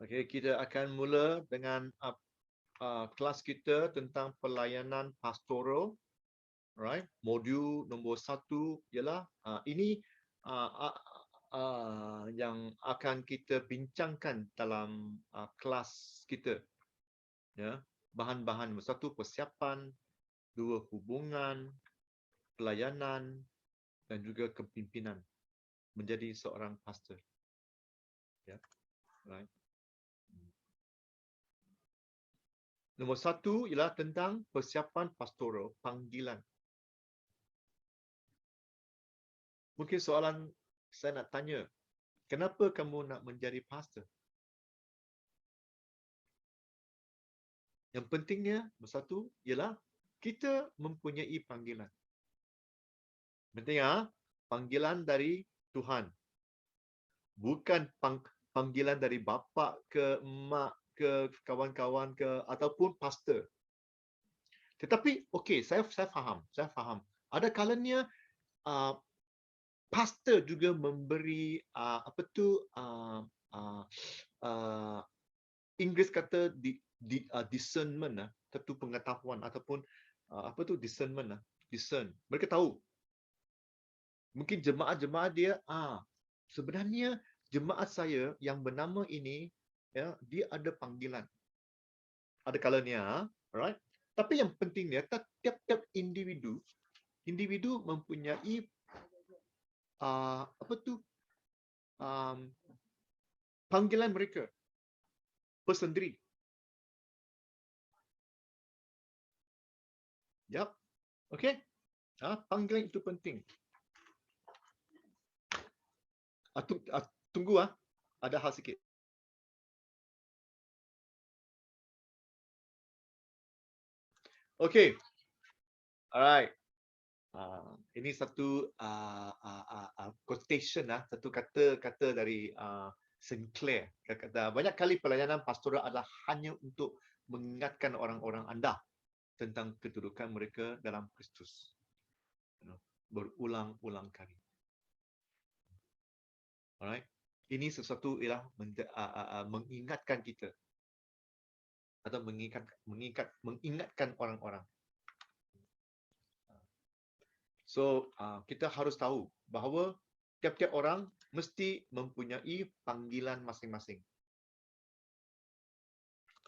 Okey, kita akan mula dengan kelas kita tentang pelayanan pastoral. Alright, modul nombor 1 ialah ini yang akan kita bincangkan dalam kelas kita. Ya, bahan-bahan. Nombor 1 persiapan, 2 hubungan, pelayanan dan juga kepimpinan menjadi seorang pastor. Ya, right. Nombor 1 ialah tentang persiapan pastoral, panggilan. Mungkin soalan saya nak tanya, kenapa kamu nak menjadi pastor? Yang pentingnya, nombor 1 ialah kita mempunyai panggilan. Penting panggilan dari Tuhan. Bukan panggilan dari bapa ke mak ke kawan-kawan ke ataupun pastor. Tetapi okey, saya faham. Ada kalanya pastor juga memberi Inggeris kata discernment, satu pengetahuan ataupun discernment, discern. Mereka tahu. Mungkin jemaat-jemaat dia sebenarnya jemaat saya yang bernama ini, ya, dia ada panggilan. Ada kalanya, alright. Tapi yang pentingnya tiap-tiap individu mempunyai panggilan mereka bersendiri. Yap. Okey. Panggilan itu penting. Tunggu ada hal sikit. Okey. Alright. Ini satu quotation satu kata dari Sinclair. Kata banyak kali pelayanan pastoral adalah hanya untuk mengingatkan orang-orang anda tentang kedudukan mereka dalam Kristus. Berulang-ulang kali. Alright. Ini sesuatu ialah mengingatkan kita atau mengingatkan orang-orang. So, kita harus tahu bahawa tiap-tiap orang mesti mempunyai panggilan masing-masing.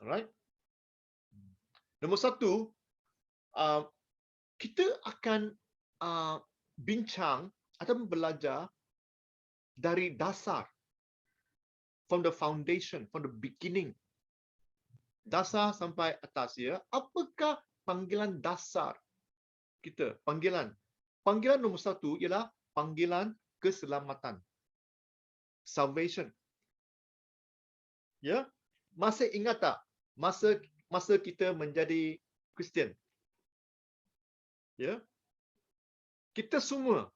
Alright? Nombor 1, kita akan bincang atau belajar dari dasar, from the foundation, from the beginning. Dasar sampai atas, ya. Apakah panggilan dasar kita? Panggilan nombor 1 ialah panggilan keselamatan. Salvation. Ya, masih ingat tak masa kita menjadi Kristian? Ya, kita semua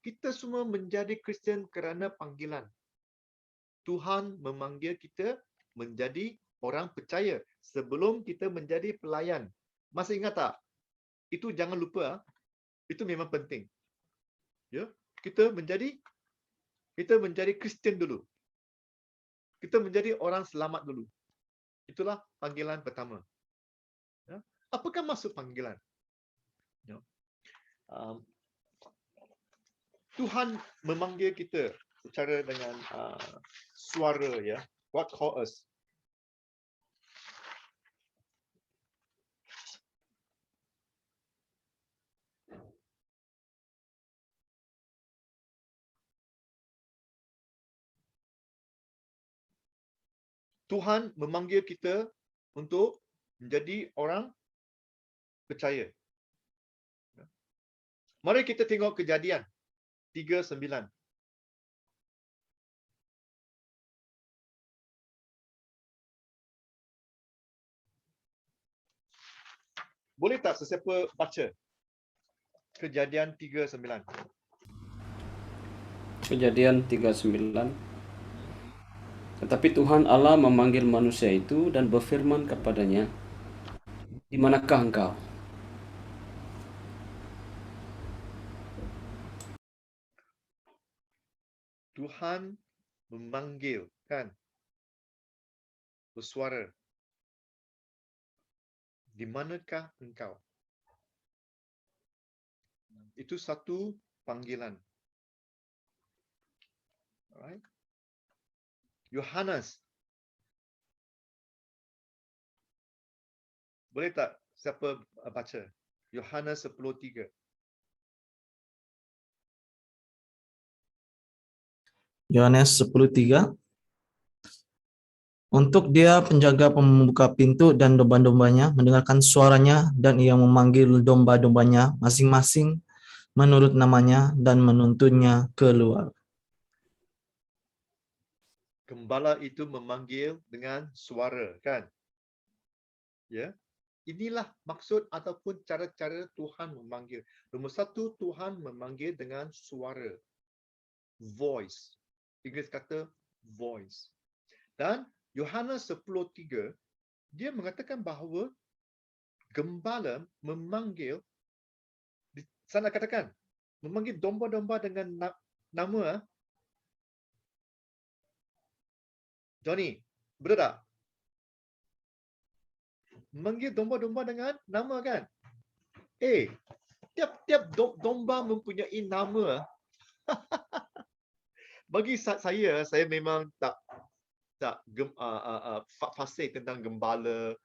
menjadi Kristian kerana panggilan. Tuhan memanggil kita menjadi orang percaya sebelum kita menjadi pelayan. Masih ingat tak? Itu jangan lupa. Itu memang penting. Ya, kita menjadi Kristian dulu. Kita menjadi orang selamat dulu. Itulah panggilan pertama. Ya. Apakah maksud panggilan? Ya. Tuhan memanggil kita secara dengan suara, ya. God call us. Tuhan memanggil kita untuk menjadi orang percaya. Mari kita tengok Kejadian 3:9. Boleh tak sesiapa baca Kejadian 3:9? Kejadian 3:9. Tetapi Tuhan Allah memanggil manusia itu dan berfirman kepadanya, "Di manakah engkau?" Tuhan memanggil, kan? bersuara, di manakah engkau? Itu satu panggilan. Alright. Yohanes. Boleh tak siapa baca? Yohanes 10:3. Yohanes 10:3. Untuk dia penjaga membuka pintu dan domba-dombanya mendengarkan suaranya, dan ia memanggil domba-dombanya masing-masing menurut namanya dan menuntunnya keluar. Gembala itu memanggil dengan suara, kan? Ya. Inilah maksud ataupun cara-cara Tuhan memanggil. Nombor satu, Tuhan memanggil dengan suara. Voice. Inggeris kata voice. Dan Yohanes 10:3, dia mengatakan bahawa gembala memanggil, saya nak katakan, memanggil domba-domba dengan nama. Johnny, betul tak? Memanggil domba-domba dengan nama, kan? Tiap-tiap domba mempunyai nama. Bagi saya memang tak fasih tentang gembala.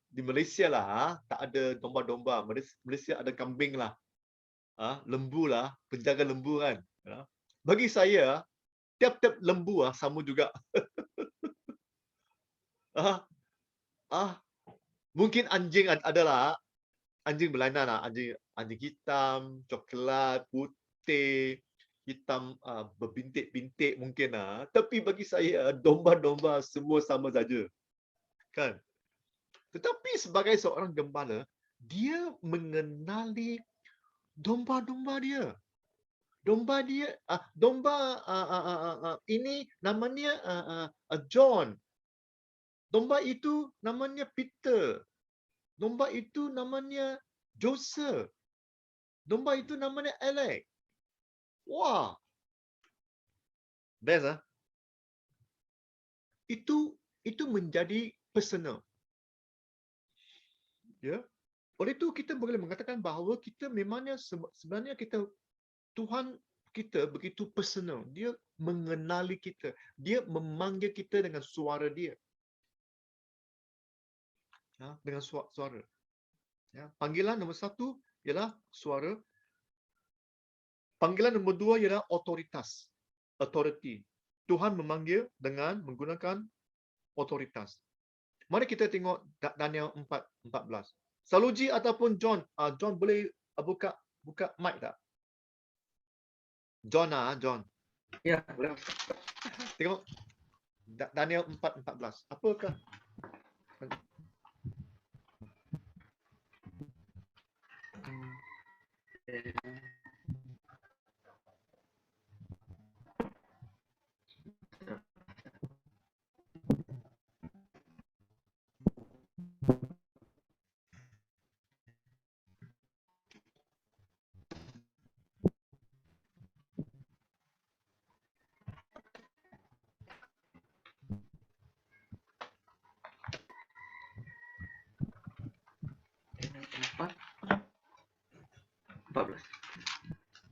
Di Malaysia lah, tak ada domba-domba. Malaysia ada kambing lah. Lembu lah, penjaga lembu, kan? Bagi saya, tiap-tiap lembu sama juga. Mungkin anjing adalah anjing berlainan lah. Anjing hitam, coklat, putih, hitam berbintik-bintik mungkin lah. Tapi bagi saya, domba-domba semua sama saja. Kan? Tetapi sebagai seorang gembala, dia mengenali domba-domba dia. Domba dia, ini namanya John. Domba itu namanya Peter. Domba itu namanya Joseph. Domba itu namanya Alex. Wah. Best ah. Itu menjadi personal. Ya. Oleh itu kita boleh mengatakan bahawa kita memangnya sebenarnya Tuhan kita begitu personal. Dia mengenali kita. Dia memanggil kita dengan suara dia. Dengan suara. Panggilan nombor satu ialah suara. Panggilan nombor dua ialah otoritas. Authority. Tuhan memanggil dengan menggunakan otoritas. Mari kita tengok Daniel 4:14. Saluji ataupun John. John boleh buka mic tak? John. Ya, boleh. Tengok Daniel 4:14. Apakah?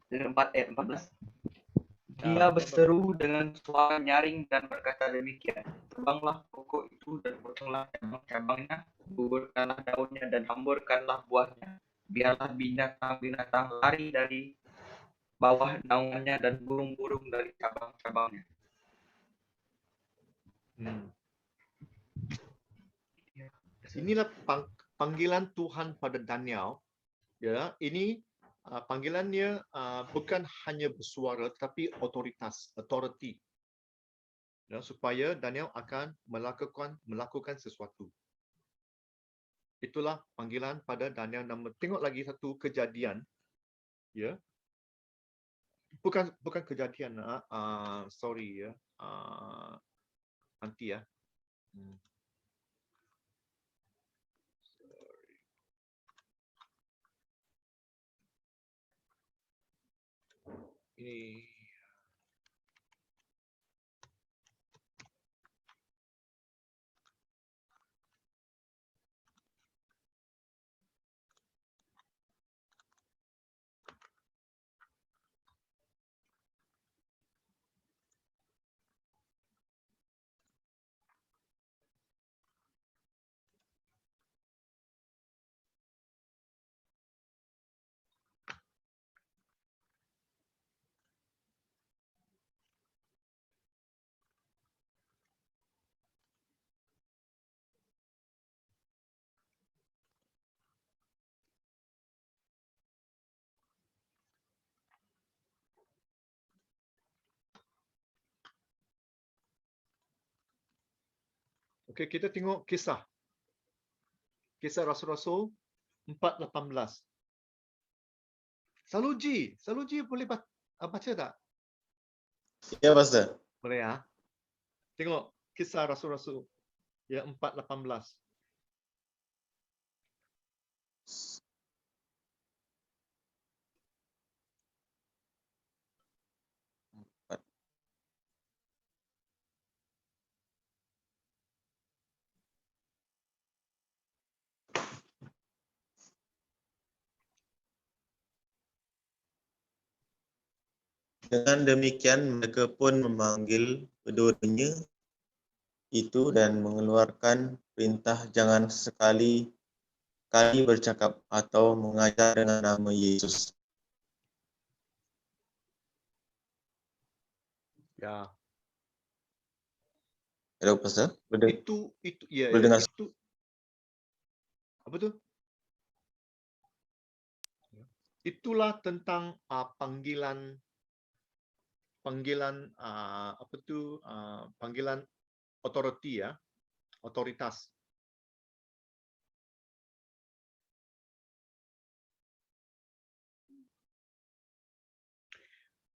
Dengan 4 ayat 14. Dia berseru dengan suara nyaring dan berkata demikian. Tebanglah pokok itu dan potonglah cabang-cabangnya, guburkanlah daunnya dan hamburkanlah buahnya. Biarlah binatang-binatang lari dari bawah naungannya dan burung-burung dari cabang-cabangnya. Inilah panggilan Tuhan pada Daniel. Ya, ini panggilannya bukan hanya bersuara tetapi otoritas, authority. Ya, supaya Daniel akan melakukan sesuatu. Itulah panggilan pada Daniel. Tengok lagi satu kejadian. Ya. Bukan kejadian, sorry ya. Nanti ya. Ini Okey, kita tengok kisah. Kisah Rasul-Rasul 4:18. Saluji boleh baca tak? Ya, Pastor. Boleh ya? Tengok kisah Rasul-Rasul ya 4:18. Dengan demikian mereka pun memanggil kedua-duanya itu dan mengeluarkan perintah jangan sekali-kali bercakap atau mengajar dengan nama Yesus. Ya, Hello, Pastor. Boleh itu ya, boleh dengar? itu apa tu? Itulah tentang panggilan apa tu panggilan authority ya, otoritas.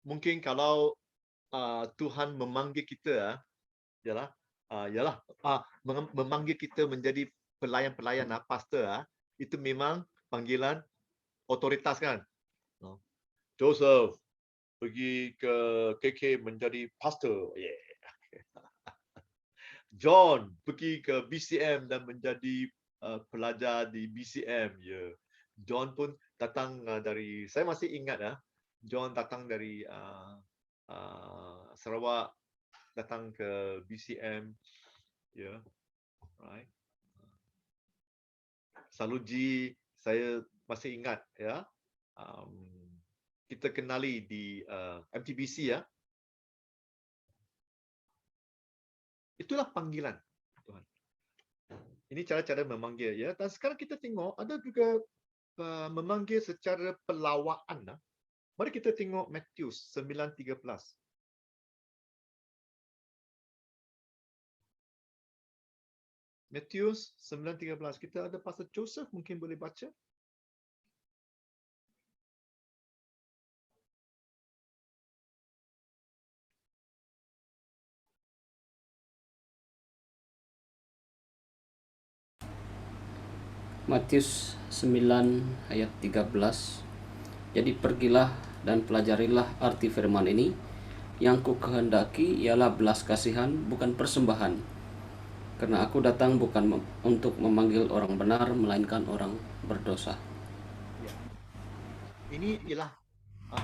Mungkin kalau Tuhan memanggil kita memanggil kita menjadi pelayan-pelayan pastor itu memang panggilan otoritas kan. Joseph pergi ke KK menjadi pastor. Yeah. John pergi ke BCM dan menjadi pelajar di BCM. Yeah. John pun datang dari, saya masih ingat John datang dari Sarawak, datang ke BCM. Yeah. Right. Saluji, saya masih ingat ya. Kita kenali di MTBC ya. Itulah panggilan Tuhan. Ini cara-cara memanggil ya. Dan sekarang kita tengok ada juga memanggil secara pelawaan. Mari kita tengok Matius 9:13. Matius 9:13. Kita ada Pastor Joseph mungkin boleh baca. Matius 9 ayat 13. Jadi pergilah dan pelajarilah arti firman ini. Yang ku kehendaki ialah belas kasihan, bukan persembahan. Karena aku datang bukan untuk memanggil orang benar, melainkan orang berdosa. Ya. Ini ialah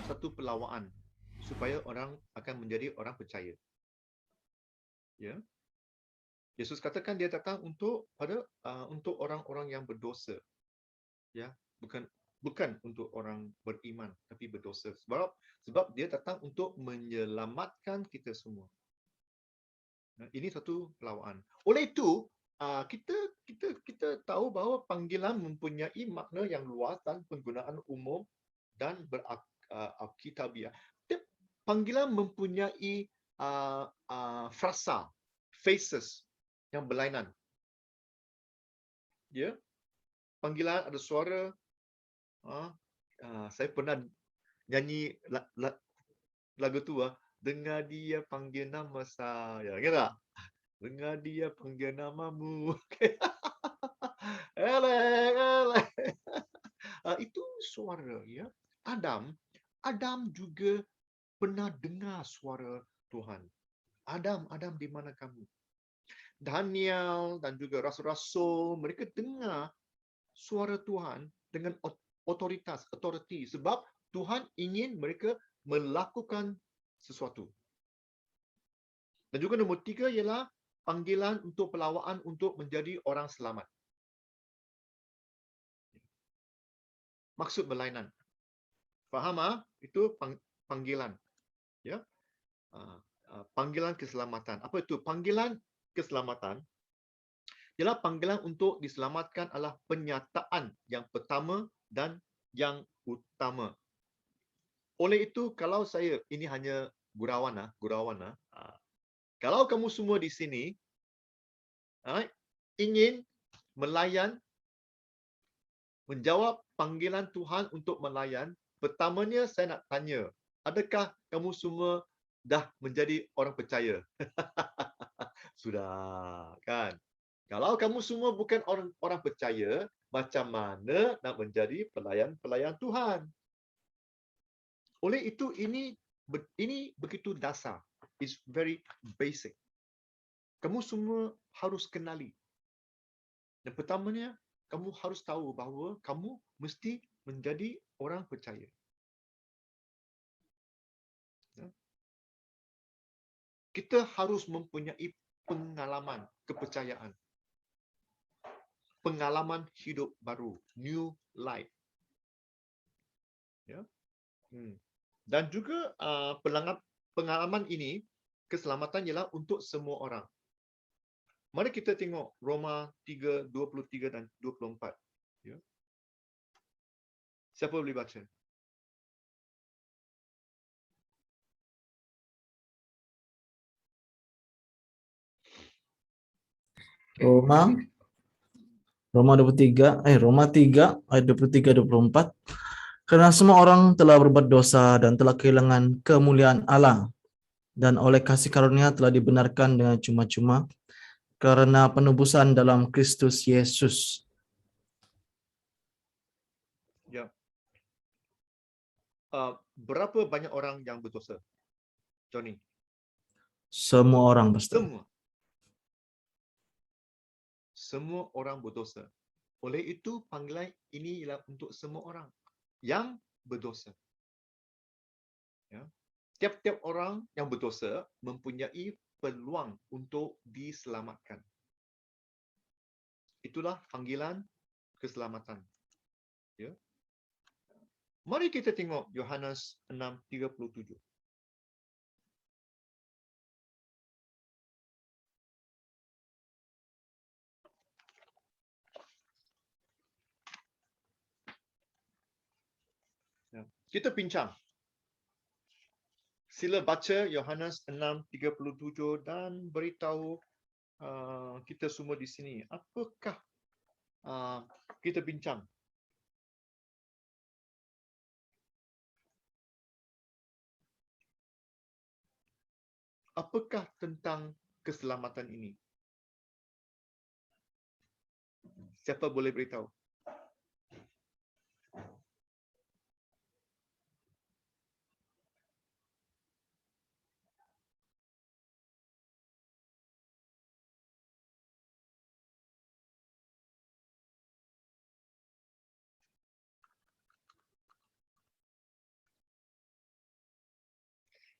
satu pelawaan supaya orang akan menjadi orang percaya. Ya. Yesus katakan dia datang untuk orang-orang yang berdosa. Ya, bukan untuk orang beriman tapi berdosa. Sebab dia datang untuk menyelamatkan kita semua. Ini satu pelawaan. Oleh itu, kita tahu bahawa panggilan mempunyai makna yang luas dan penggunaan umum dan beralkitabiah. Panggilan mempunyai frasa, phases yang berlainan. Ya, panggilan ada suara. Saya pernah nyanyi lagu tu dengar dia panggil nama saya, ingat tak? Dengar dia panggil namamu. Elek. Itu suara ya. Adam juga pernah dengar suara Tuhan. Adam, di mana kamu? Daniel dan juga rasul-rasul, mereka dengar suara Tuhan dengan authority, sebab Tuhan ingin mereka melakukan sesuatu. Dan juga nombor 3 ialah panggilan untuk pelawaan untuk menjadi orang selamat. Maksud berlainan. Faham itu panggilan. Ya. Panggilan keselamatan. Apa itu? Panggilan keselamatan ialah panggilan untuk diselamatkan adalah penyataan yang pertama dan yang utama. Oleh itu, kalau ini hanya gurauan. Kalau kamu semua di sini ingin melayan, menjawab panggilan Tuhan untuk melayan, pertamanya saya nak tanya, adakah kamu semua dah menjadi orang percaya? Sudah, kan? Kalau kamu semua bukan orang percaya, macam mana nak menjadi pelayan Tuhan? Oleh itu, ini begitu dasar. It's very basic. Kamu semua harus kenali. Yang pertamanya, kamu harus tahu bahawa kamu mesti menjadi orang percaya. Kita harus mempunyai pengalaman kepercayaan. Pengalaman hidup baru, new life. Ya. Dan juga pengalaman ini, keselamatan ialah untuk semua orang. Mari kita tengok Roma 3:23 dan 24. Ya. Siapa boleh baca? Roma 3 ayat 23-24. Karena semua orang telah berbuat dosa dan telah kehilangan kemuliaan Allah, dan oleh kasih karunia telah dibenarkan dengan cuma-cuma karena penebusan dalam Kristus Yesus. Ya. Berapa banyak orang yang berdosa? Johnny? Semua orang, Pastor. Semua orang berdosa. Oleh itu, panggilan ini ialah untuk semua orang yang berdosa. Ya. Tiap-tiap orang yang berdosa mempunyai peluang untuk diselamatkan. Itulah panggilan keselamatan. Ya. Mari kita tengok Yohanes 6:37. Ya. Kita bincang. Sila baca Yohanes 6:37 dan beritahu kita semua di sini, apakah kita bincang? Apakah tentang keselamatan ini? Siapa boleh beritahu?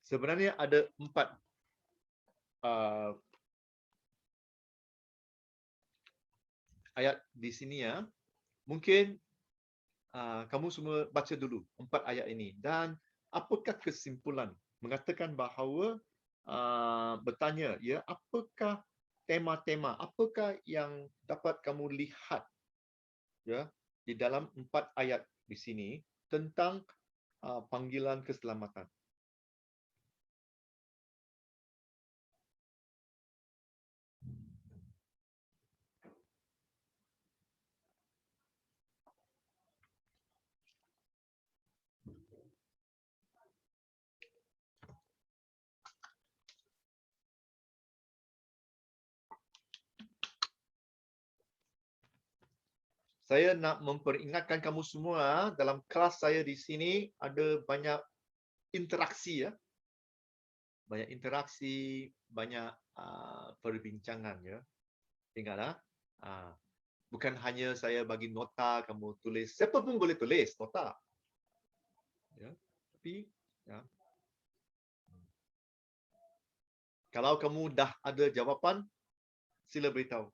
Sebenarnya ada 4 ayat di sini ya. Mungkin kamu semua baca dulu 4 ayat ini. Dan apakah kesimpulan? Mengatakan bahawa bertanya, ya, apakah tema-tema, apakah yang dapat kamu lihat ya di dalam 4 ayat di sini tentang panggilan keselamatan? Saya nak memperingatkan kamu semua, dalam kelas saya di sini ada banyak interaksi ya. Banyak interaksi, banyak perbincangan ya. Ingatlah, bukan hanya saya bagi nota kamu tulis, siapa pun boleh tulis nota. Ya. Tapi ya. Kalau kamu dah ada jawapan, sila beritahu.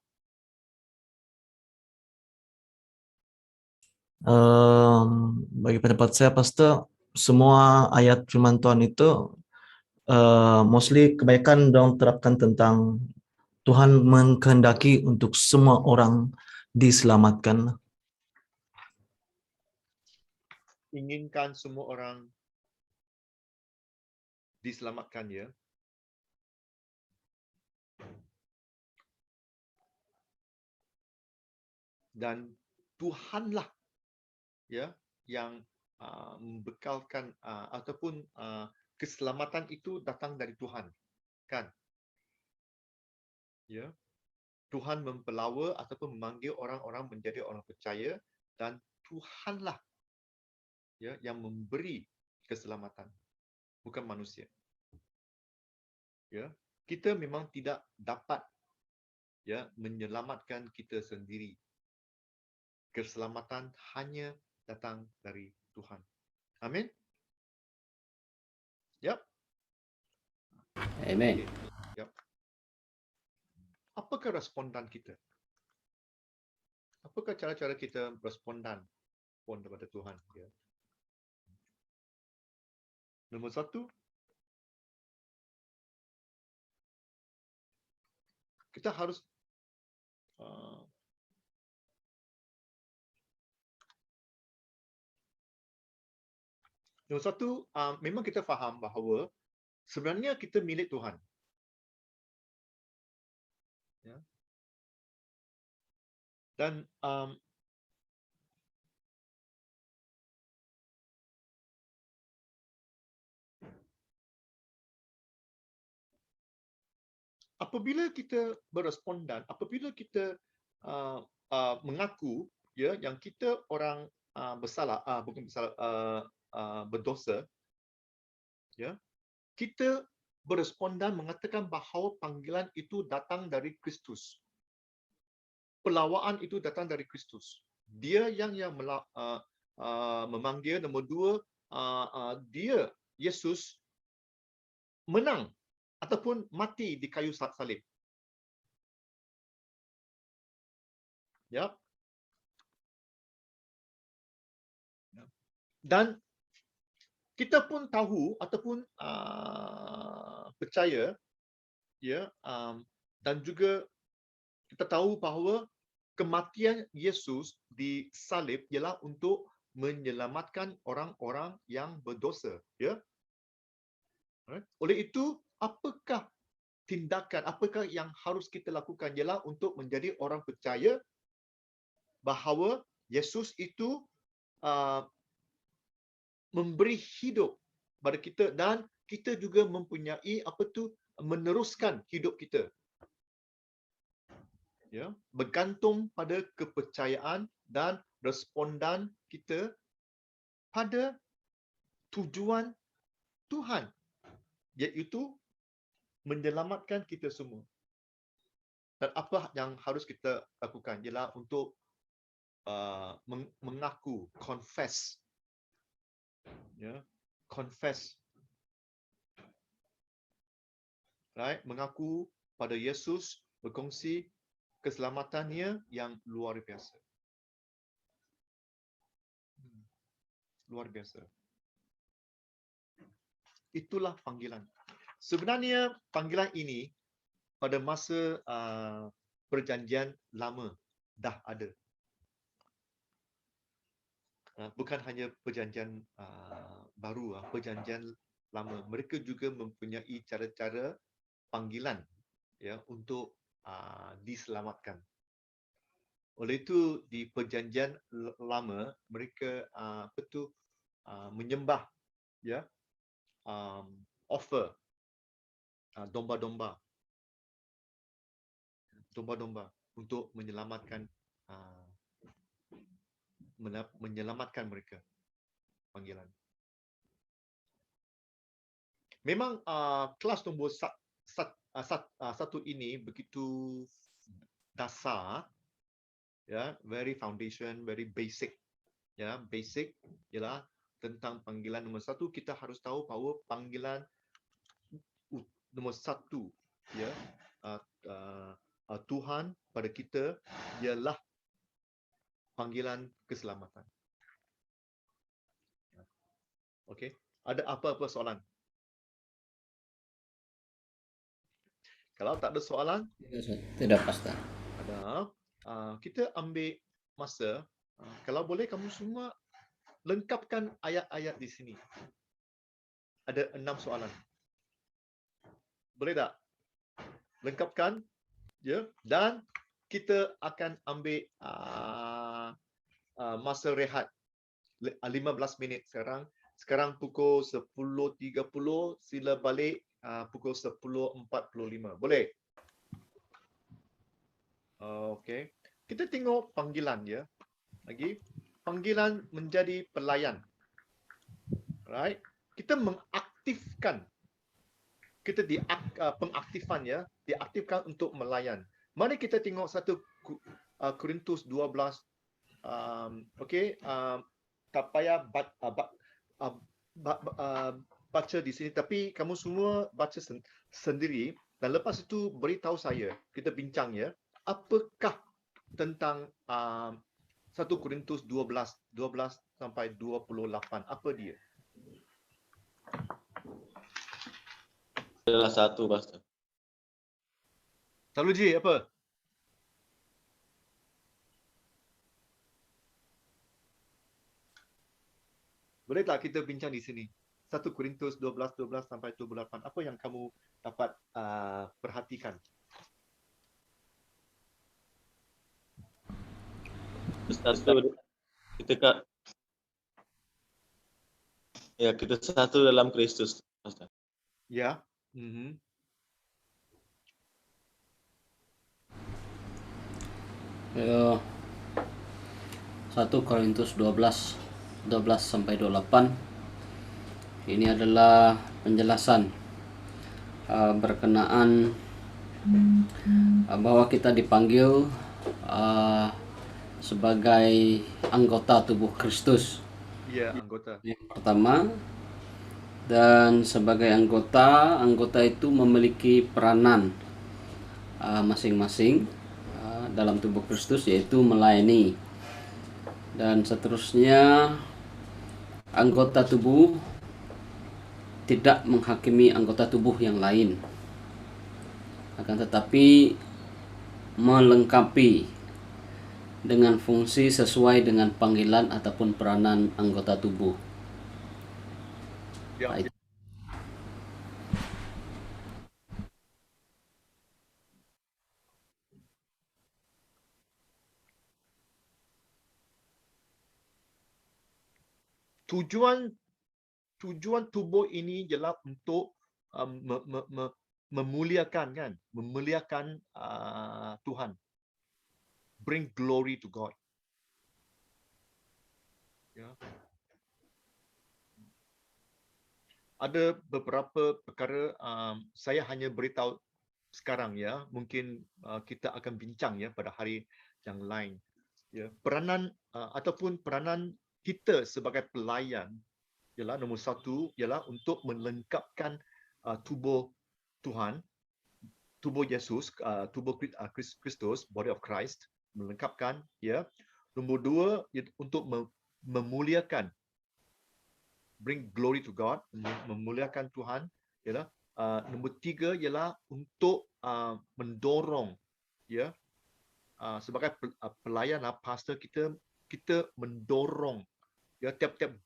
Bagi pendapat saya, Pastor, semua ayat firman Tuhan itu mostly kebanyakan dong terapkan tentang Tuhan mengkehendaki untuk semua orang diselamatkan. Inginkan semua orang diselamatkan ya. Dan Tuhanlah ya yang membekalkan ataupun keselamatan itu datang dari Tuhan, kan? Ya. Tuhan mempelawa ataupun memanggil orang-orang menjadi orang percaya, dan Tuhanlah ya yang memberi keselamatan, bukan manusia. Ya, kita memang tidak dapat ya menyelamatkan kita sendiri. Keselamatan hanya datang dari Tuhan. Amin. Yap. Amen. Yap. Apakah respondan kita? Apakah cara-cara kita respondan kepada Tuhan? Ya. Nombor satu, kita harus nombor satu, memang kita faham bahawa sebenarnya kita milik Tuhan. Ya. Dan apabila kita berespondan, apabila kita mengaku ya yang kita orang bersalah, bukan bersalah, berdosa, ya, kita berespondan mengatakan bahawa panggilan itu datang dari Kristus. Pelawaan itu datang dari Kristus. Dia yang memanggil. Nombor dua, dia Yesus menang ataupun mati di kayu salib. Ya. Dan kita pun tahu ataupun percaya ya, dan juga kita tahu bahawa kematian Yesus di salib ialah untuk menyelamatkan orang-orang yang berdosa, ya. Oleh itu, apakah tindakan, apakah yang harus kita lakukan ialah untuk menjadi orang percaya bahawa Yesus itu memberi hidup pada kita, dan kita juga mempunyai meneruskan hidup kita. Ya, bergantung pada kepercayaan dan respondan kita pada tujuan Tuhan, iaitu menyelamatkan kita semua. Dan apa yang harus kita lakukan ialah untuk mengaku, confess, ya, confess, right? Mengaku pada Yesus, berkongsi keselamatannya yang luar biasa. Luar biasa. Itulah panggilan. Sebenarnya panggilan ini pada masa perjanjian lama dah ada. Bukan hanya perjanjian baru, perjanjian lama. Mereka juga mempunyai cara-cara panggilan ya untuk diselamatkan. Oleh itu di perjanjian lama mereka menyembah ya, offer domba-domba untuk menyelamatkan mereka panggilan. Memang kelas nombor satu ini begitu dasar, ya, very foundation, very basic, ya, basic ialah tentang panggilan nombor satu. Kita harus tahu bahawa panggilan nombor satu, ya, Tuhan pada kita ialah panggilan keselamatan. Okey, ada apa-apa soalan? Kalau tak ada soalan, Tidak, Pastor. ada, kita ambil masa. Kalau boleh kamu semua lengkapkan ayat-ayat di sini. Ada 6 soalan. Boleh tak? Lengkapkan, ya. Dan kita akan ambil masa rehat 15 minit sekarang. Sekarang pukul 10.30, sila balik pukul 10.45. Boleh? Okey. Kita tengok panggilan ya. Lagi. Panggilan menjadi pelayan. Right? Kita mengaktifkan. Kita pengaktifan ya. Diaktifkan untuk melayan. Mari kita tengok 1 Korintus 12. Okey. Tak payah baca di sini, tapi kamu semua baca sendiri dan lepas itu beritahu saya, kita bincang ya, apakah tentang 1 Korintus 12 sampai 28, apa dia? Adalah satu, Pastor. Selalu Ji, apa? Boleh tak kita bincang di sini? 1 Korintus 12 sampai 28. Apa yang kamu dapat perhatikan? Satu, kita satu dalam Kristus, Pastor. Ya. Ya, 1 Korintus 12 sampai 28. Ini adalah penjelasan berkenaan bahwa kita dipanggil sebagai anggota tubuh Kristus. Ya, anggota. Yang pertama, dan sebagai anggota itu memiliki peranan masing-masing dalam tubuh Kristus, yaitu melayani. Dan seterusnya, anggota tubuh tidak menghakimi anggota tubuh yang lain, akan tetapi melengkapi dengan fungsi sesuai dengan panggilan ataupun peranan anggota tubuh. Ya. Baik. Tujuan tubuh ini ialah untuk memuliakan kan, memuliakan Tuhan. Bring glory to God. Ya. Ada beberapa perkara saya hanya beritahu sekarang ya, mungkin kita akan bincang ya pada hari yang lain. Ya, peranan ataupun peranan kita sebagai pelayan ialah nombor 1 ialah untuk melengkapkan tubuh Tuhan, tubuh Yesus, tubuh Kristus, body of Christ, melengkapkan ya. Nombor 2 untuk memuliakan, bring glory to God, memuliakan Tuhan, ialah nombor 3 ialah untuk mendorong ya. Sebagai pelayan pastor kita mendorong ya tiap-tiap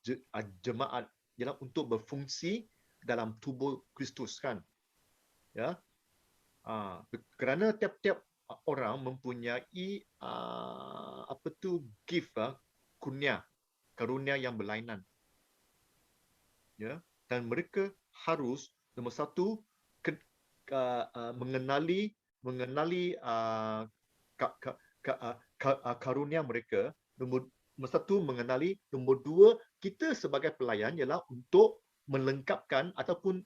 jemaat ialah untuk berfungsi dalam tubuh Kristus kan. Ya. Kerana tiap-tiap orang mempunyai gift, karunia yang berlainan. Ya, dan mereka harus nombor 1 mengenali karunia mereka. Nombor 1 mengenali, nombor 2 kita sebagai pelayan ialah untuk melengkapkan ataupun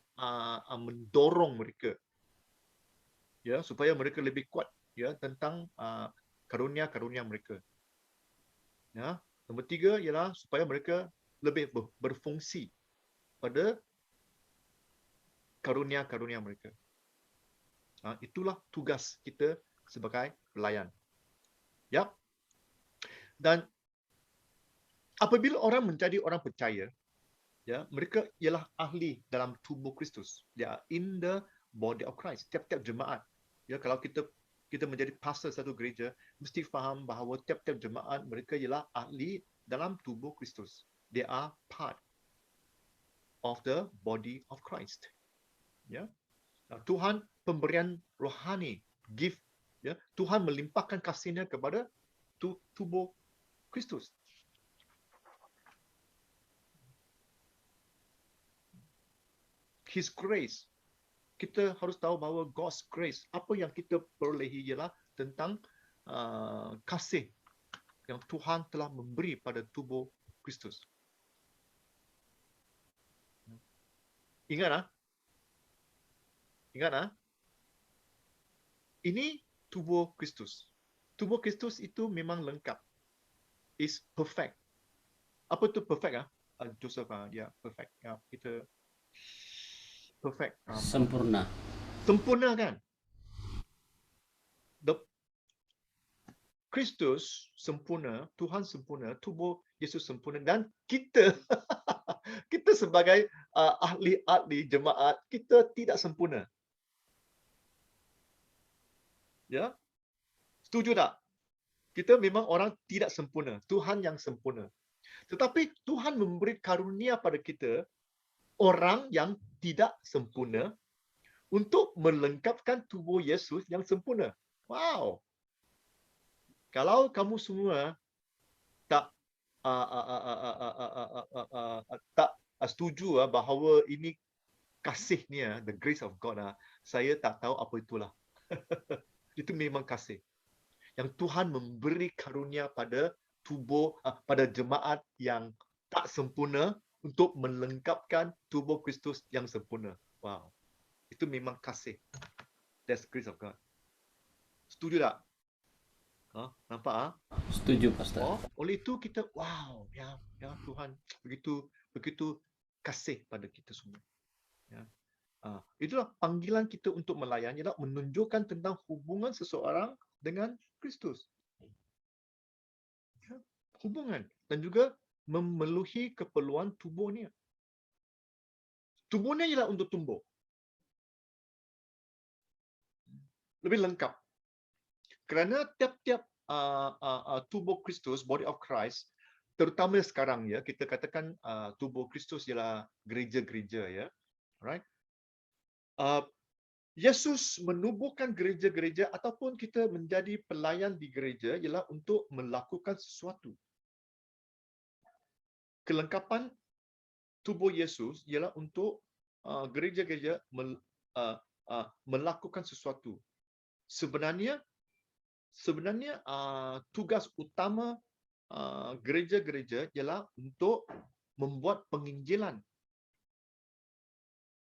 mendorong mereka ya supaya mereka lebih kuat ya tentang karunia mereka. Ya, nombor 3 ialah supaya mereka lebih berfungsi pada karunia mereka. Itulah tugas kita sebagai pelayan. Ya. Dan apabila orang menjadi orang percaya, ya, mereka ialah ahli dalam tubuh Kristus. They are in the body of Christ. Tiap-tiap jemaat. Ya, kalau kita menjadi pastor satu gereja, mesti faham bahawa tiap-tiap jemaat mereka ialah ahli dalam tubuh Kristus. They are part of the body of Christ. Ya. Tuhan pemberian rohani, gift, ya. Tuhan melimpahkan kasih-Nya kepada tubuh Kristus. His grace. Kita harus tahu bahawa God's grace, apa yang kita perolehi ialah tentang kasih yang Tuhan telah memberi pada tubuh Kristus. Ingat ini tubuh Kristus. Tubuh Kristus itu memang lengkap. Is perfect. Apa tu perfect Joseph dia perfect. Kita perfect. Sempurna. Sempurna kan? Kristus sempurna, Tuhan sempurna, tubuh Yesus sempurna, dan kita kita sebagai ahli-ahli jemaat, kita tidak sempurna. Ya? Setuju tak? Kita memang orang tidak sempurna. Tuhan yang sempurna. Tetapi Tuhan memberi karunia pada kita, orang yang tidak sempurna, untuk melengkapkan tubuh Yesus yang sempurna. Wow. Kalau kamu semua tak tak setuju bahawa ini kasihnya, the grace of God, saya tak tahu apa itulah. Itu memang kasih yang Tuhan memberi karunia pada tubuh, pada jemaat yang tak sempurna untuk melengkapkan tubuh Kristus yang sempurna. Wow, itu memang kasih. That's the grace of God. Setuju tak? Nampak? Setuju, Pastor. Oleh itu kita, wow, ya Tuhan begitu kasih pada kita semua. Ya. Itulah panggilan kita untuk melayan, ialah menunjukkan tentang hubungan seseorang dengan Kristus. Ya, hubungan dan juga memenuhi keperluan tubuhnya. Tubuhnya ialah untuk tumbuh. Lebih lengkap. Kerana tiap-tiap tubuh Kristus, body of Christ, terutama sekarang ya, kita katakan tubuh Kristus ialah gereja-gereja ya. Right? Yesus menubuhkan gereja-gereja ataupun kita menjadi pelayan di gereja ialah untuk melakukan sesuatu. Kelengkapan tubuh Yesus ialah untuk gereja-gereja melakukan sesuatu. Sebenarnya tugas utama gereja-gereja ialah untuk membuat penginjilan,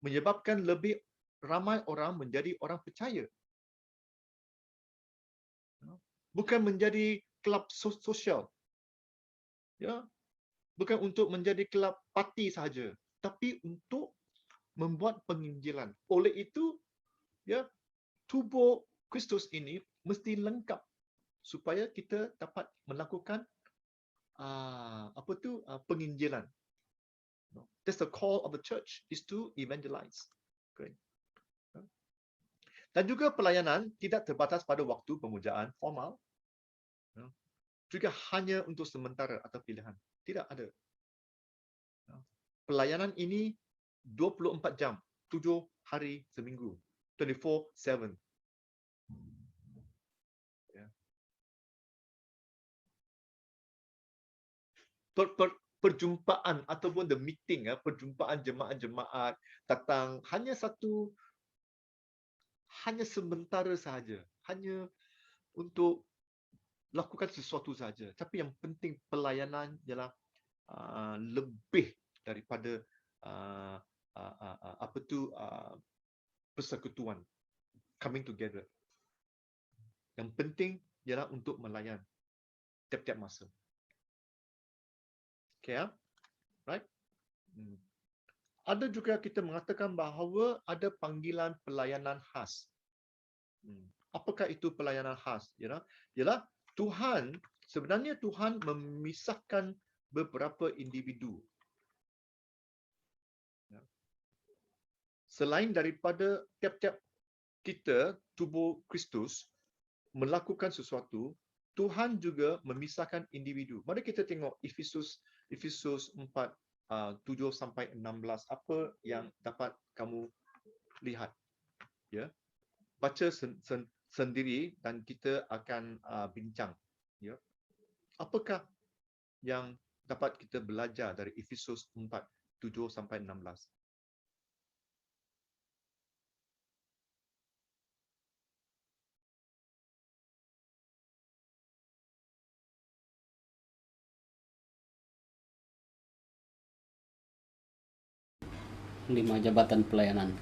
menyebabkan lebih ramai orang menjadi orang percaya. Bukan menjadi kelab sosial. Ya. Bukan untuk menjadi kelab parti sahaja, tapi untuk membuat penginjilan. Oleh itu, ya, tubuh Kristus ini mesti lengkap supaya kita dapat melakukan penginjilan. That's the call of the church, is to evangelize. Okay. Dan juga pelayanan tidak terbatas pada waktu pemujaan formal. Juga hanya untuk sementara atau pilihan. Tidak ada. Pelayanan ini 24 jam, 7 hari seminggu, 24/7. Perjumpaan ataupun the meeting, perjumpaan jemaat-jemaat datang hanya sementara sahaja, hanya untuk lakukan sesuatu saja. Tapi yang penting pelayanan ialah lebih daripada persekutuan, coming together. Yang penting ialah untuk melayan tiap-tiap masa. Okay, right? Ada juga kita mengatakan bahawa ada panggilan pelayanan khas. Apakah itu pelayanan khas? Ialah sebenarnya Tuhan memisahkan beberapa individu. Selain daripada tiap-tiap kita, tubuh Kristus, melakukan sesuatu, Tuhan juga memisahkan individu. Mari kita tengok Efesus 4:7-16. Apa yang dapat kamu lihat? Ya, baca sendiri dan kita akan bincang. Ya, apakah yang dapat kita belajar dari Efesus 4:7-16? 5 jabatan pelayanan.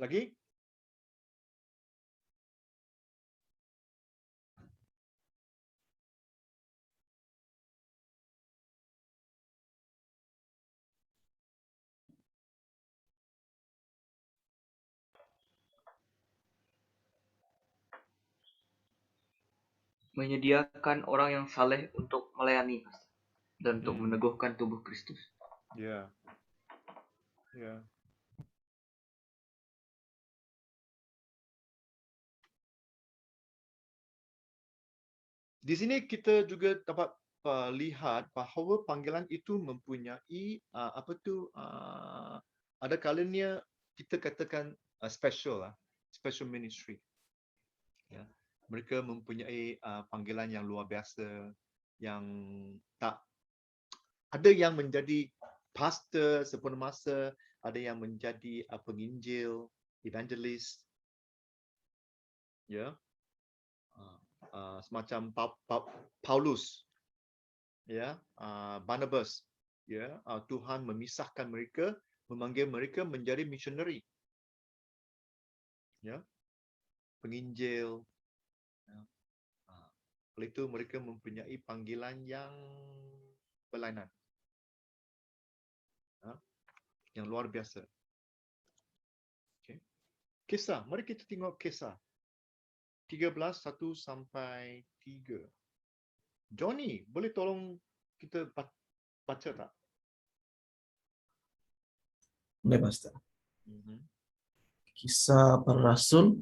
Lagi? Menyediakan orang yang saleh untuk melayani dan untuk meneguhkan tubuh Kristus. Ya. Ya. Di sini kita juga dapat lihat bahawa panggilan itu mempunyai ada kalanya kita katakan special lah, special ministry. Ya. Mereka mempunyai panggilan yang luar biasa, yang tak ada yang menjadi pastor sepenuh masa, ada yang menjadi penginjil, evangelis, ya. Semacam Paulus, ya, Barnabas, ya, Tuhan memisahkan mereka, memanggil mereka menjadi missionary, ya, penginjil. Ya. Oleh itu mereka mempunyai panggilan yang berlainan, ya, yang luar biasa. Okay. Kisah, mari kita tengok kisah 13:1 sampai 3. Johnny, boleh tolong kita baca tak? Boleh, Pastor. Mhm. Kisah Para Rasul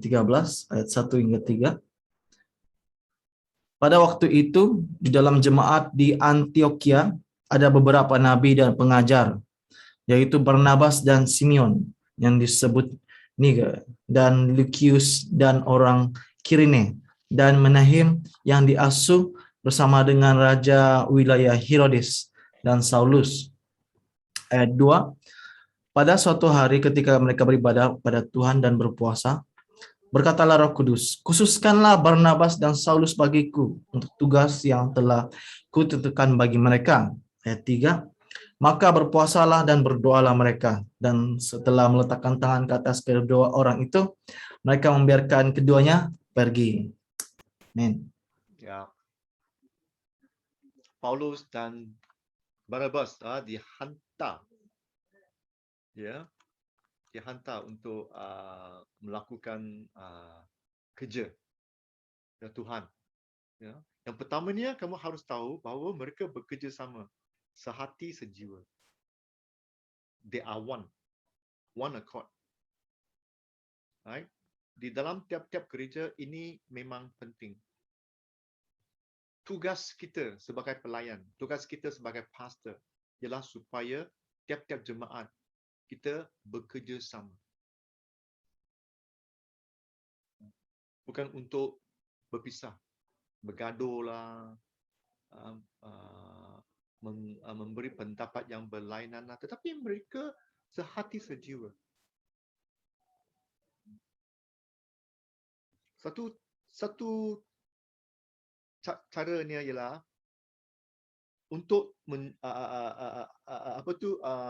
13 ayat 1 hingga 3. Pada waktu itu di dalam jemaat di Antioquia ada beberapa nabi dan pengajar, yaitu Barnabas dan Simeon yang disebut Niger, dan Lucius dan orang Kirene, dan Menahim yang diasuh bersama dengan raja wilayah Herodes dan Saulus. Ayat 2. Pada suatu hari ketika mereka beribadah pada Tuhan dan berpuasa, berkatalah Roh Kudus, khususkanlah Barnabas dan Saulus bagiku untuk tugas yang telah kutentukan bagi mereka. Ayat 3. Maka berpuasalah dan berdoalah mereka, dan setelah meletakkan tangan ke atas kedua orang itu, mereka membiarkan keduanya pergi. Amin. Ya. Paulus dan Barnabas dihantar, ya, dihantar untuk melakukan kerja ya Tuhan. Ya. Yang pertamanya kamu harus tahu bahawa mereka bekerja sama, sehati sejiwa. They are one accord. Right? Di dalam tiap-tiap gereja ini memang penting. Tugas kita sebagai pelayan, tugas kita sebagai pastor ialah supaya tiap-tiap jemaat kita bekerja sama. Bukan untuk berpisah, bergaduh lah, memberi pendapat yang berlainan lah, tetapi mereka sehati sejiwa. Satu caranya ialah untuk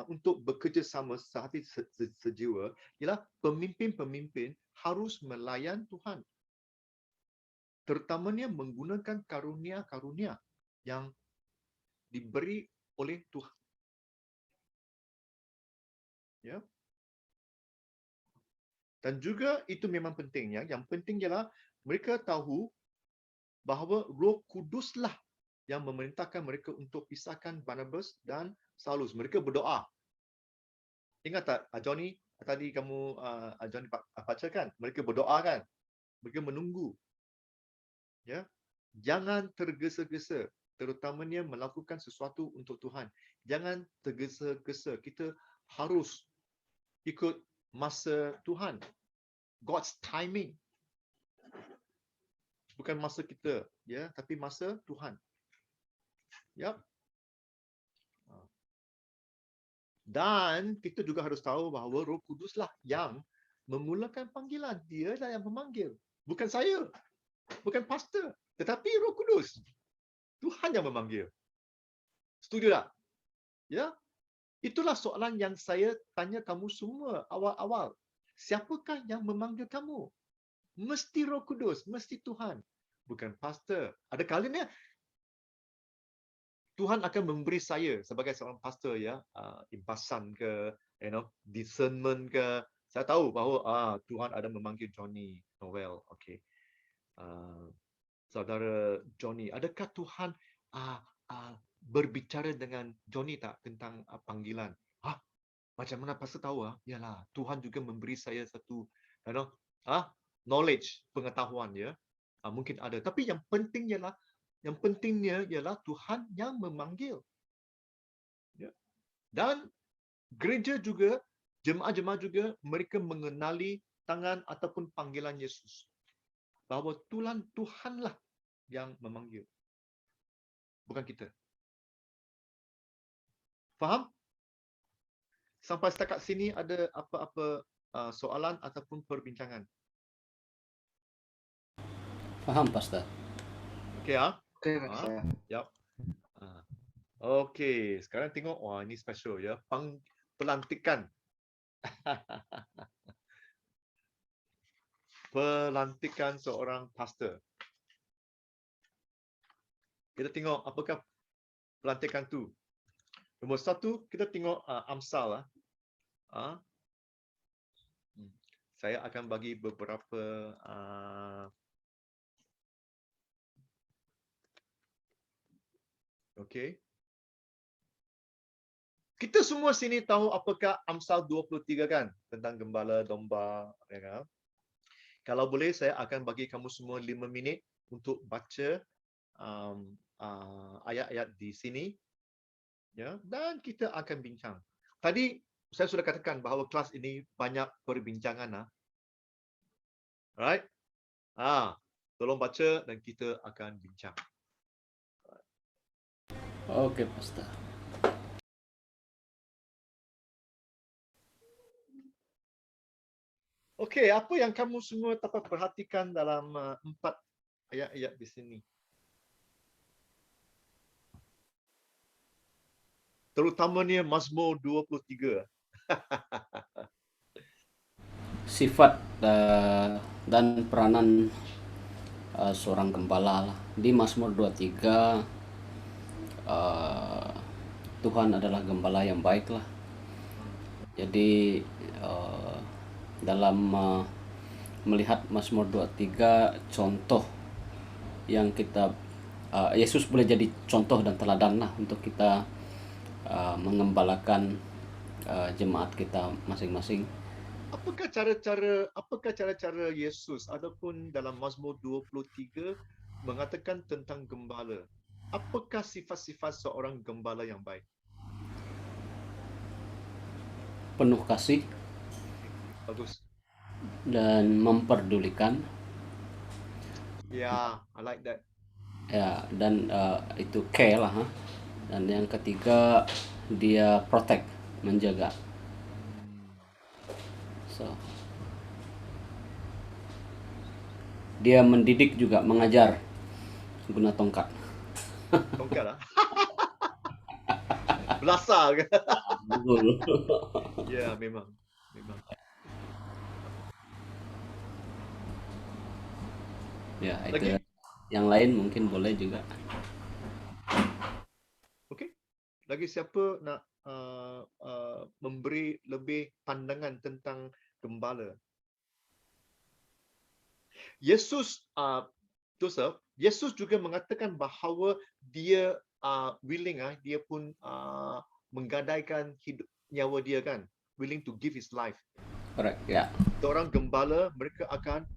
untuk bekerja sama sehati sejiwa ialah pemimpin-pemimpin harus melayan Tuhan, terutamanya menggunakan karunia-karunia yang diberi oleh Tuhan. Ya. Dan juga itu memang pentingnya. Yang penting ialah mereka tahu bahawa Roh Kuduslah yang memerintahkan mereka untuk pisahkan Barnabas dan Saulus. Mereka berdoa. Ingat tak, Johnny, tadi kamu Johnny bacakan, mereka berdoa kan? Mereka menunggu. Ya. Jangan tergesa-gesa, terutamanya melakukan sesuatu untuk Tuhan. Jangan tergesa-gesa. Kita harus ikut masa Tuhan. God's timing. Bukan masa kita, ya, tapi masa Tuhan. Ya. Dan kita juga harus tahu bahawa Roh Kuduslah yang memulakan panggilan. Dia lah yang memanggil. Bukan saya. Bukan pastor. Tetapi Roh Kudus. Tuhan yang memanggil. Setuju tak? Ya. Itulah soalan yang saya tanya kamu semua awal-awal. Siapakah yang memanggil kamu? Mesti Roh Kudus, mesti Tuhan. Bukan pastor. Ada kalanya Tuhan akan memberi saya sebagai seorang pastor, ya, impasan ke, discernment ke. Saya tahu bahawa Tuhan ada memanggil Johnny Noel. Okey. Saudara Johnny, adakah Tuhan berbicara dengan Johnny tak tentang panggilan? Macam mana pastor tahu? Yalah, Tuhan juga memberi saya satu, knowledge, pengetahuan, ya. Mungkin ada. Tapi yang pentingnya ialah Tuhan yang memanggil. Ya. Dan gereja juga, jemaah-jemaah juga, mereka mengenali tangan ataupun panggilan Yesus. Bahawa Tuhanlah yang memanggil. Bukan kita. Faham? Sampai setakat sini ada apa-apa soalan ataupun perbincangan? Faham, Pastor. Okey, ya? Okey, Pastor. Yap. Okey, sekarang tengok, wah, ini special, ya. Pelantikan. Pelantikan seorang pastor. Kita tengok apakah pelantikan tu. Nombor satu, kita tengok Amsal. Saya akan bagi beberapa okey. Kita semua sini tahu apakah Amsal 23 kan? Tentang gembala domba, ya kan? Kalau boleh, saya akan bagi kamu semua 5 minit untuk baca ayat-ayat di sini, ya, dan kita akan bincang. Tadi saya sudah katakan bahawa kelas ini banyak perbincangan. Alright? Tolong baca dan kita akan bincang. Oke, Pastor. Okey, apa yang kamu semua dapat perhatikan dalam 4 ayat-ayat di sini? Terutamanya Mazmur 23. Sifat dan peranan seorang gembala lah. Di Mazmur 23, Tuhan adalah gembala yang baik lah. Jadi dalam melihat Mazmur 23, contoh yang kita Yesus boleh jadi contoh dan teladan lah untuk kita mengembalakan jemaat kita masing-masing. Apakah cara-cara Yesus ataupun dalam Mazmur 23 mengatakan tentang gembala? Apakah sifat-sifat seorang gembala yang baik? Penuh kasih Bagus. dan memperdulikan. Yeah, I like that. Ya, dan itu care lah. Dan yang ketiga, dia protect, menjaga. So, dia mendidik juga, mengajar guna tongkat. Tongkat lah. Belasah ke? Betul. Ya, memang. Ya, itu. Lagi? Yang lain mungkin boleh juga. Okey. Lagi siapa nak memberi lebih pandangan tentang gembala? Yesus, Joseph, Yesus juga mengatakan bahawa dia willing, dia pun menggadaikan hidup nyawa dia kan, willing to give his life. Correct, ya. Seorang gembala, mereka akan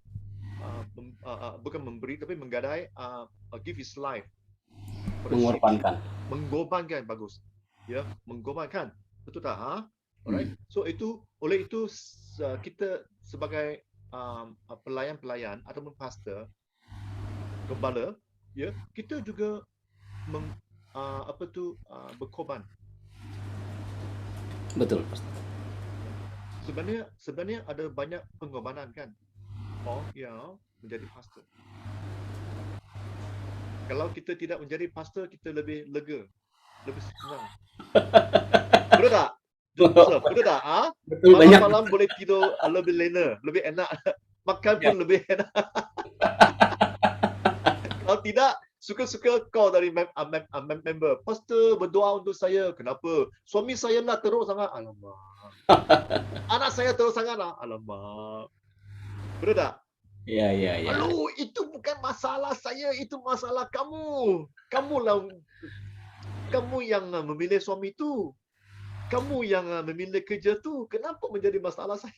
bukan memberi tapi menggadai, give his life. Mengorbankan. Mengorbankan, bagus. Ya, mengorbankan. Betul tak? Alright. So oleh itu kita sebagai pelayan-pelayan ataupun pastor, gembala, ya, kita juga berkorban. Betul, Pastor. sebenarnya ada banyak pengorbanan kan. Oh ya, menjadi pastor. Kalau kita tidak menjadi pastor, kita lebih lega, lebih senang. Betul tak? Joseph, betul tak? Betul, banyak. Malam-malam boleh tidur lebih lena, lebih enak. Makan pun lebih enak. Kalau tidak, suka-suka call dari member. Pastor, berdoa untuk saya. Kenapa? Suami saya lah teruk sangat. Alamak. Anak saya teruk sangat lah. Alamak. Betul tak? Ya. Aduh, itu bukan masalah saya, itu masalah kamu. Kamu yang memilih suami tu. Kamu yang memilih kerja tu. Kenapa menjadi masalah saya?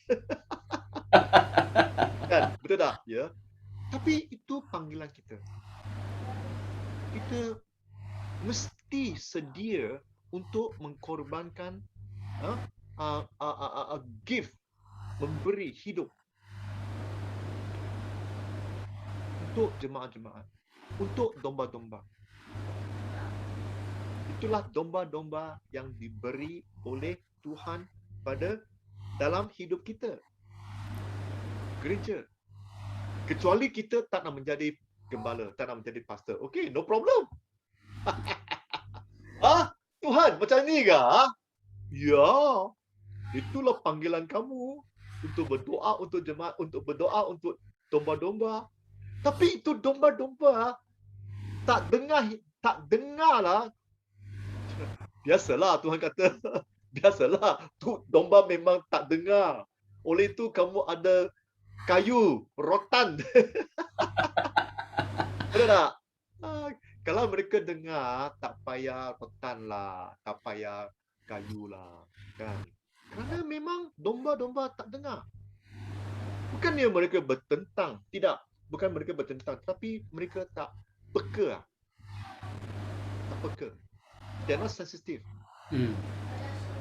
Kan? Betul tak? Ya. Tapi itu panggilan kita. Kita mesti sedia untuk mengkorbankan gift, memberi hidup untuk jemaat-jemaat, untuk domba-domba. Itulah domba-domba yang diberi oleh Tuhan pada dalam hidup kita. Gereja. Kecuali kita tak nak menjadi gembala, tak nak menjadi pastor. Okay, no problem. Tuhan, macam ni ke? Ya, itulah panggilan kamu untuk berdoa untuk jemaat, untuk berdoa untuk domba-domba. Tapi itu domba-domba tak dengarlah. Biasalah Tuhan kata, biasalah tu domba memang tak dengar. Oleh itu kamu ada kayu, rotan. Betul tak? Kalau mereka dengar, tak payah rotan lah, tak payah kayu lah, kan? Kerana memang domba-domba tak dengar. Bukannya mereka bertentang, tidak. Bukan mereka bertentang, tapi mereka tak peka. Tak peka. They're not sensitive.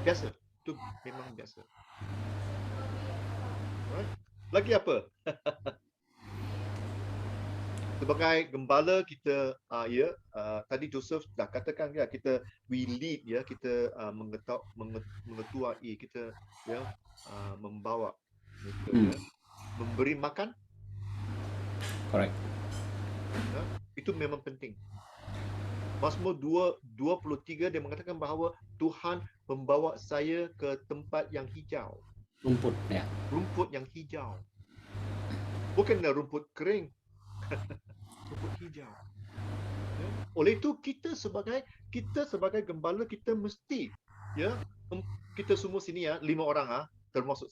Biasa. Itu memang biasa. Right? Lagi apa? Sebagai gembala kita, tadi Joseph dah katakan ya, kita we lead ya, kita mengetuai, kita ya membawa, ya, memberi makan. Correct. Ya, itu memang penting. Mazmur 23 dia mengatakan bahawa Tuhan membawa saya ke tempat yang hijau. Rumput ya. Rumput yang hijau. Bukanlah rumput kering. Rumput hijau. Ya. Oleh itu kita sebagai gembala, kita mesti ya, kita semua sini ya, 5 orang termasuk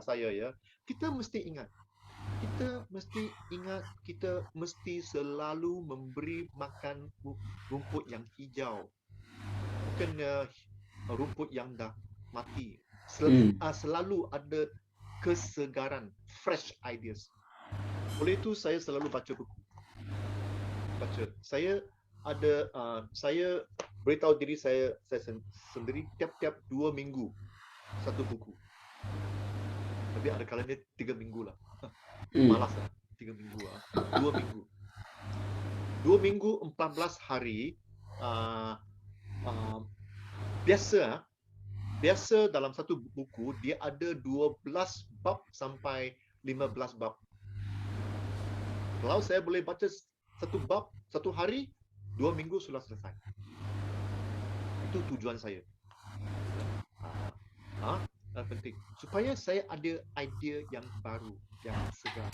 saya ya. Kita mesti ingat, kita mesti selalu memberi makan rumput yang hijau. Bukan rumput yang dah mati. Selalu ada kesegaran, fresh ideas. Oleh itu saya selalu baca buku. Saya beritahu diri saya sendiri tiap-tiap 2 minggu satu buku. Tapi ada kalanya 3 minggu lah. Malas lah. 3 minggu lah. 2 minggu. 2 minggu 14 hari. Biasa dalam satu buku dia ada 12 bab sampai 15 bab. Kalau saya boleh baca satu bab satu hari, 2 minggu sudah selesai. Itu tujuan saya. Penting supaya saya ada idea yang baru, yang segar.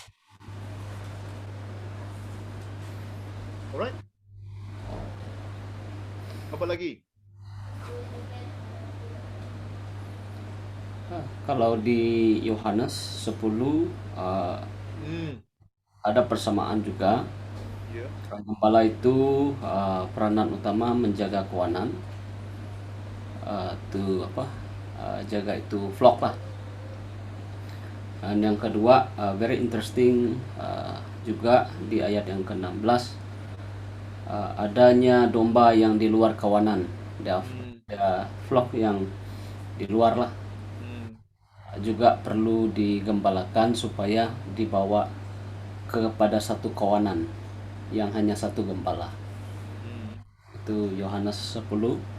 Alright? Apa lagi? Kalau di Yohanes 10 ada persamaan juga. Gembala itu peranan utama menjaga kawanan. Jaga itu flock lah. Dan yang kedua, very interesting juga di ayat yang ke-16, adanya domba yang di luar kawanan, flock yang di luar lah, juga perlu digembalakan supaya dibawa kepada satu kawanan yang hanya satu gembala. Itu Yohanes 10.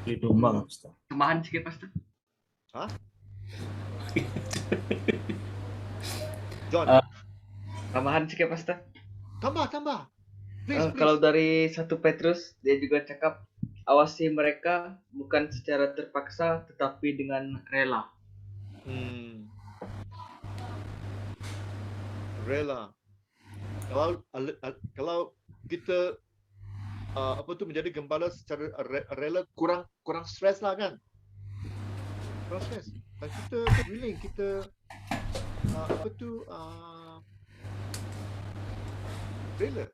Beli domba, Pastor. Tambahan sikit, Pastor. Hah? John, Ah. Tambahan sikit, Pastor. tambah. Please. Kalau dari 1 Petrus, dia juga cakap, awasi mereka bukan secara terpaksa, tetapi dengan rela. Rela. Kalau kita menjadi gembala secara rela, kurang stres lah kan? Kurang stres. Dan kita willing, kita rela.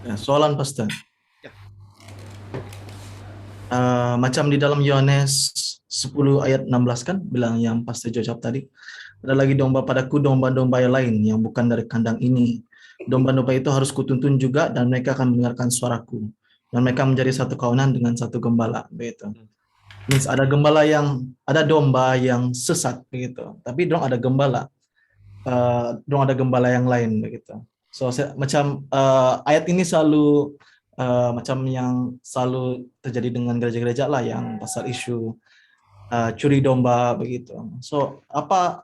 Ya, soalan Pastor. Ya. Macam di dalam Yohanes 10 ayat 16 kan bilang yang Pastor jawab tadi. Ada lagi domba padaku, domba-domba yang lain yang bukan dari kandang ini. Domba-domba itu harus kutuntun juga dan mereka akan mendengarkan suaraku. Dan mereka menjadi satu kawanan dengan satu gembala. Begitu. Means ada domba yang sesat begitu. Tapi dong ada gembala. Dong ada gembala yang lain begitu. So macam ayat ini selalu macam yang selalu terjadi dengan gereja-gereja lah yang pasal isu curi domba begitu. So apa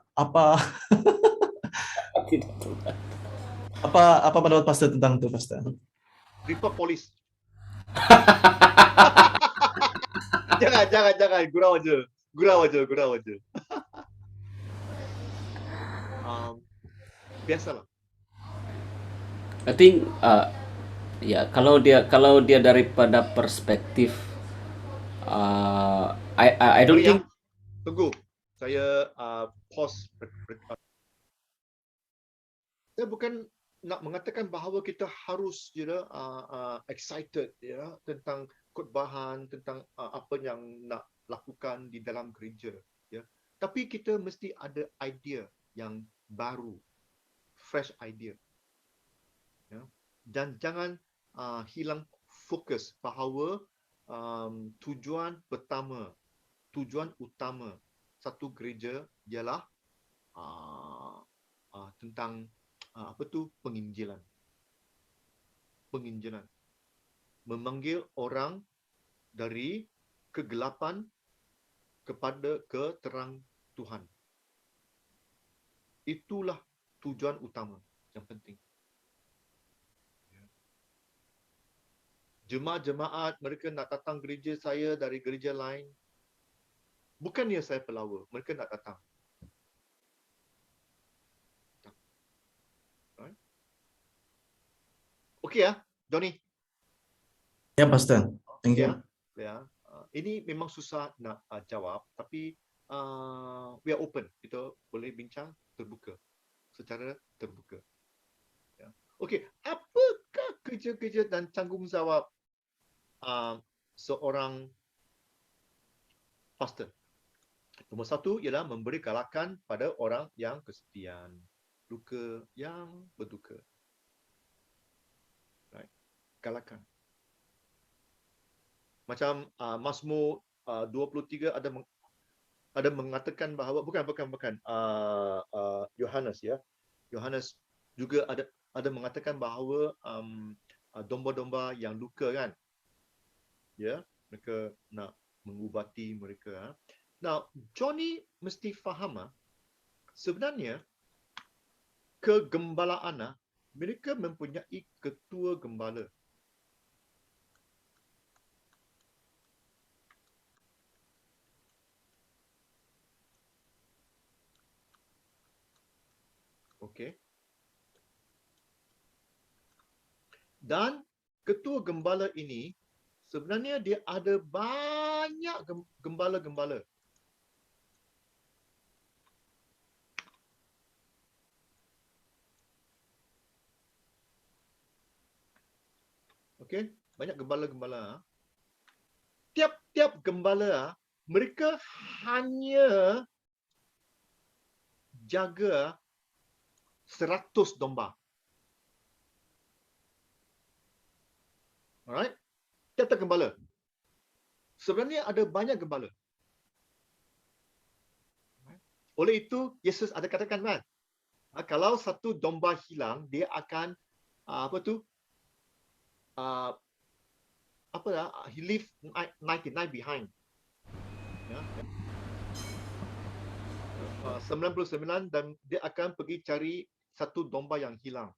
pendapat Pastor tentang itu, Pastor? Report polis. Jangan. Gurau aja. Biasalah. I think ya kalau dia daripada perspektif I don't Sorry ya. think Tunggu. Saya pause. Saya bukan nak mengatakan bahawa kita harus excited tentang khotbahan, tentang apa yang nak lakukan di dalam gereja, ya. Tapi kita mesti ada idea yang baru, fresh idea. Ya. Dan jangan hilang fokus bahawa tujuan utama satu gereja ialah tentang penginjilan. Memanggil orang dari kegelapan kepada terang Tuhan. Itulah tujuan utama yang penting. Jemaat-jemaat mereka nak datang gereja saya dari gereja lain. Bukannya saya pelawa, mereka nak datang. Right? Okey ya, Johnny. Ya, Pastor. Thank you. Ya. Ini memang susah nak jawab, tapi we are open. Kita boleh bincang secara terbuka. Ya. Okey, apakah kerja-kerja dan tanggungjawab seorang pastor? Nombor 1 ialah memberi galakan pada orang yang kesepian, duka yang berduka. Right. Galakan. Macam Mazmur 23 ada mengatakan bahawa bukan Yohanes ya. Yohanes juga ada mengatakan bahawa domba-domba yang luka kan. Ya, mereka nak mengubati mereka. Now, Johnny mesti faham sebenarnya kegembalaan mereka mempunyai ketua gembala. Okey. Dan ketua gembala ini sebenarnya dia ada banyak gembala-gembala. Okey, banyak gembala-gembala. Tiap-tiap gembala mereka hanya jaga 100 domba. Alright? Tiap-tiap gembala. Sebenarnya ada banyak gembala. Oleh itu, Yesus ada katakan kan, kalau satu domba hilang, dia akan he leave 99 behind. Ya. 99 dan dia akan pergi cari satu domba yang hilang.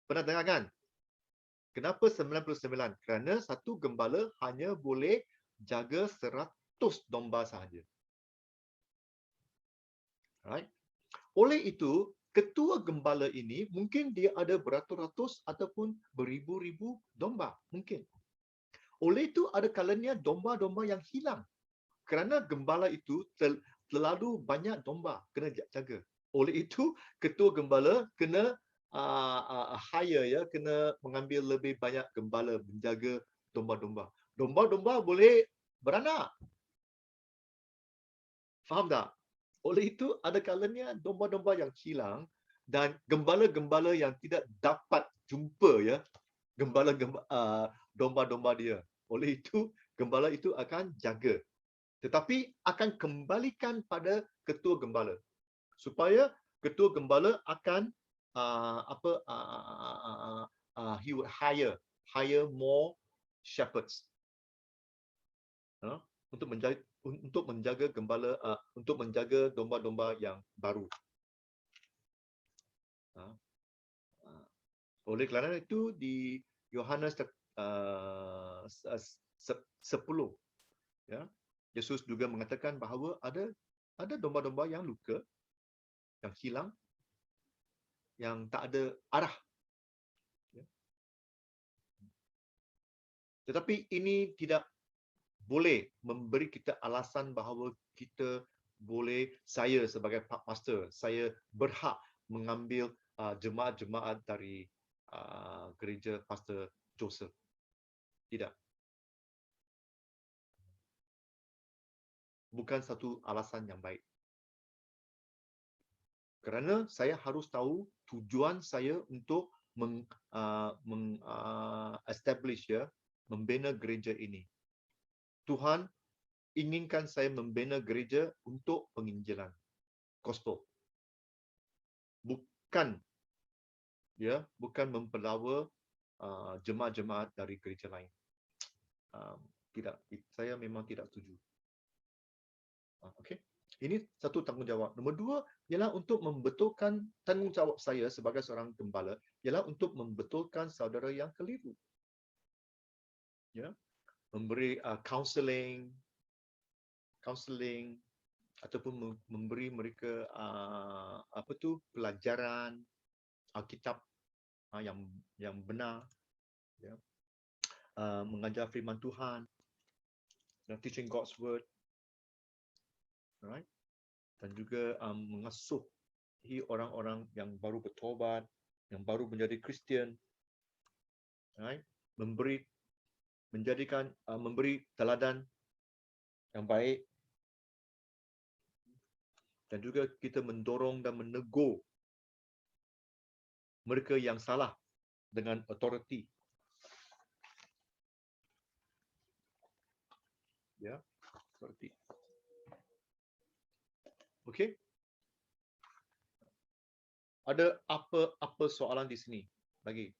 Pernah dengar kan? Kenapa 99? Kerana satu gembala hanya boleh jaga 100 domba sahaja. Right? Oleh itu, ketua gembala ini mungkin dia ada beratus-ratus ataupun beribu-ribu domba. Mungkin. Oleh itu, ada kalanya domba-domba yang hilang. Kerana gembala itu terlalu banyak domba kena jaga. Oleh itu, ketua gembala kena hire, ya, kena mengambil lebih banyak gembala menjaga domba-domba. Domba-domba boleh beranak. Faham tak? Oleh itu, ada kalanya domba-domba yang hilang dan gembala-gembala yang tidak dapat jumpa, ya, domba-domba dia. Oleh itu, gembala itu akan jaga. Tetapi akan kembalikan pada ketua gembala. Supaya ketua gembala akan he would hire more shepherds. Untuk menjaga gembala, untuk menjaga domba-domba yang baru. Oleh kerana itu di Yohanes 10, ya, Yesus juga mengatakan bahawa ada domba-domba yang luka, yang hilang, yang tak ada arah. Ya. Tetapi ini tidak boleh memberi kita alasan bahawa kita boleh, saya sebagai pastor, saya berhak mengambil jemaat-jemaat dari gereja Pastor Joseph. Tidak. Bukan satu alasan yang baik. Kerana saya harus tahu tujuan saya untuk establish, ya, membina gereja ini. Tuhan inginkan saya membina gereja untuk penginjilan gospel. Bukan, ya, bukan mempelawa jemaat-jemaat dari gereja lain. Tidak, saya memang tidak setuju. Okey. Ini satu tanggungjawab. Nombor dua ialah untuk membetulkan tanggungjawab saya sebagai seorang gembala, ialah untuk membetulkan saudara yang keliru. Ya, memberi counseling ataupun memberi mereka pelajaran Alkitab yang benar, ya. Mengajar firman Tuhan, teaching God's word, right? Dan juga mengasuhi orang-orang yang baru bertobat, yang baru menjadi Kristian, right? Memberi teladan yang baik, dan juga kita mendorong dan menegur mereka yang salah dengan authority. Ya, authority. Okey. Ada apa soalan di sini lagi?